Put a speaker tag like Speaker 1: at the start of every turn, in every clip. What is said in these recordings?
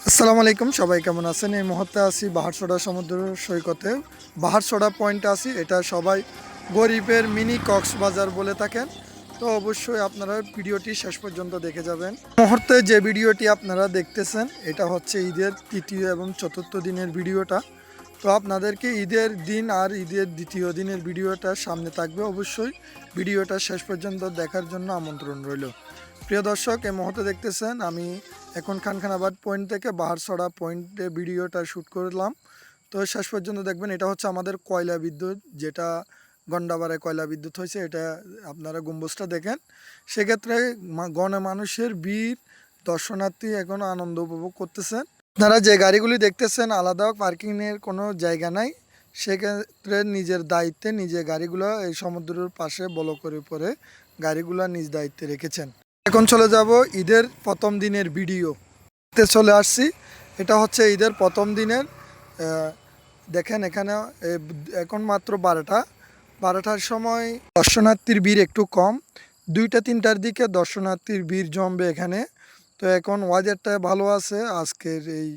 Speaker 1: আসসালামু আলাইকুম, সবাই কেমন আছেন? এই মুহূর্তে আছি বাহারছড়া সমুদ্র সৈকতে। বাহারছড়া পয়েন্টে আছি, এটা সবাই গরিবের মিনি কক্সবাজার বলে থাকেন। তো অবশ্যই আপনারা ভিডিওটি শেষ পর্যন্ত দেখে যাবেন। মুহূর্তে যে ভিডিওটি আপনারা দেখতেছেন এটা হচ্ছে ঈদের তৃতীয় এবং চতুর্থ দিনের ভিডিওটা। তো আপনাদেরকে ঈদের দিন আর ঈদের দ্বিতীয় দিনের ভিডিওটা সামনে থাকবে, অবশ্যই ভিডিওটা শেষ পর্যন্ত দেখার জন্য আমন্ত্রণ রইল। প্রিয় দর্শক, এই মুহূর্তে দেখতেছেন আমি এখন খানখানাবাদ পয়েন্ট থেকে বাহারছড়া পয়েন্টে ভিডিওটা শ্যুট করলাম। তো শেষ পর্যন্ত দেখবেন। এটা হচ্ছে আমাদের কয়লা বিদ্যুৎ, যেটা গন্ডাবারে কয়লা বিদ্যুৎ হয়েছে। এটা আপনারা গম্বুজটা দেখেন। সেক্ষেত্রে মানুষের ভিড়, দর্শনার্থী এখন আনন্দ উপভোগ করতেছেন। আপনারা যে গাড়িগুলি দেখতেছেন, আলাদা পার্কিংয়ের কোনো জায়গা নাই। সেক্ষেত্রে নিজের দায়িত্বে নিজে গাড়িগুলো এই সমুদ্রের পাশে করে পরে গাড়িগুলো নিজ দায়িত্বে রেখেছেন। এখন চলে যাব ঈদের প্রথম দিনের ভিডিওতে চলে আসছি। এটা হচ্ছে ঈদের প্রথম দিনের। দেখেন এখানে এখন মাত্র 12টার সময় দর্শনার্থীর ভিড় একটু কম। 2টা-3টার দিকে দর্শনার্থীর ভিড় জমবে এখানে। তো এখন ওয়েদারটা ভালো আছে, আজকের এই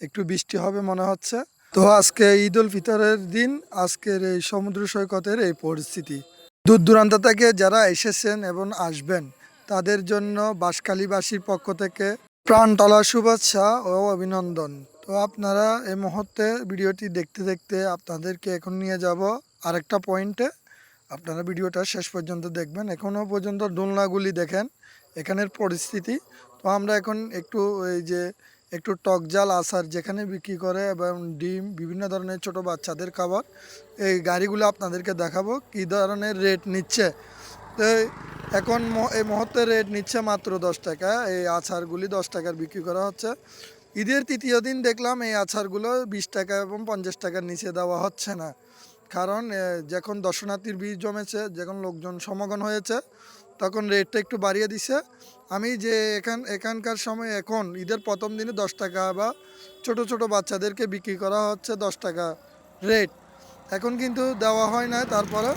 Speaker 1: একটু বৃষ্টি হবে মনে হচ্ছে। তো আজকে ঈদ উল ফিতরের দিন, আজকের এই সমুদ্র সৈকতের এই পরিস্থিতি। দূর দূরান্ত থেকে যারা এসেছেন এবং আসবেন তাদের জন্য বাঁশখালীবাসীর পক্ষ থেকে প্রাণটলা শুভেচ্ছা ও অভিনন্দন। তো আপনারা এই মুহূর্তে ভিডিওটি দেখতে দেখতে আপনাদেরকে এখন নিয়ে যাব আরেকটা পয়েন্টে। আপনারা ভিডিওটা শেষ পর্যন্ত দেখবেন। এখনও পর্যন্ত দোলনাগুলি দেখেন এখানের পরিস্থিতি। তো আমরা এখন একটু টক জাল আচার যেখানে বিক্রি করে এবং ডিম, বিভিন্ন ধরনের ছোট বাচ্চাদের খাবার, এই গাড়িগুলো আপনাদেরকে দেখাবো কী ধরনের রেট নিচ্ছে। তো এখন এই মুহূর্তে রেট নিচ্ছে মাত্র 10 টাকা। এই আচারগুলি 10 টাকার বিক্রি করা হচ্ছে। ঈদের তৃতীয় দিন দেখলাম এই আচারগুলো 20 টাকা এবং 50 টাকার নিচে দেওয়া হচ্ছে না। কারণ যখন দর্শনার্থীর ভিড় জমেছে, যখন লোকজন সমাগম হয়েছে, তখন রেটটা একটু বাড়িয়ে দিছে। আমি যে এখানকার সময় এখন ঈদের প্রথম দিনে 10 টাকা বা ছোট ছোট বাচ্চাদেরকে বিক্রি করা হচ্ছে 10 টাকা রেট। এখন কিন্তু দেওয়া হয় না। তারপরে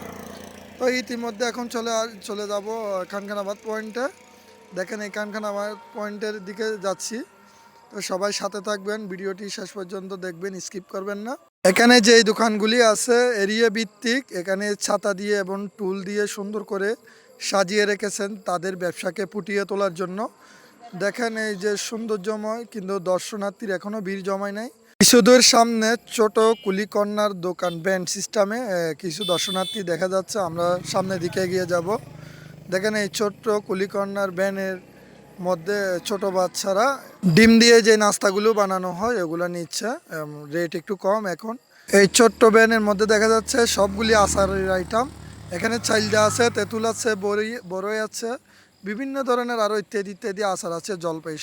Speaker 1: তো ইতিমধ্যে এখন চলে যাব খানখানাবাদ পয়েন্টে। দেখেন এই খানখানাবাদ পয়েন্টের দিকে যাচ্ছি। তো সবাই সাথে থাকবেন, ভিডিওটি শেষ পর্যন্ত দেখবেন, স্কিপ করবেন না। এখানে যেই দোকানগুলি আছে এরিয়া ভিত্তিক, এখানে ছাতা দিয়ে এবং টুল দিয়ে সুন্দর করে সাজিয়ে রেখেছেন তাদের ব্যবসাকে ফুটিয়ে তোলার জন্য। দেখেন এই যে সৌন্দর্যময়, কিন্তু দর্শনার্থীর এখনও ভিড় জমায় নাই। কিছুদূর সামনে ছোট কুলিকর্নার দোকান ব্যান্ড সিস্টেমে কিছু দর্শনার্থী দেখা যাচ্ছে। আমরা সামনের দিকে এগিয়ে যাব। দেখেন এই ছোট্ট কুলিকর্নার ব্যানের মধ্যে ছোট বাচ্চারা ডিম দিয়ে যে নাস্তাগুলো বানানো হয় ওগুলো নিচ্ছে, রেট একটু কম। এখন এই ছোট্ট ব্যানের মধ্যে দেখা যাচ্ছে সবগুলি আচারের আইটেম। এখানে চাইলদা আছে, তেঁতুল আছে, বড়ই আছে, বিভিন্ন ধরনের আরও ইত্যাদি ইত্যাদি আচার আছে, জলপাই।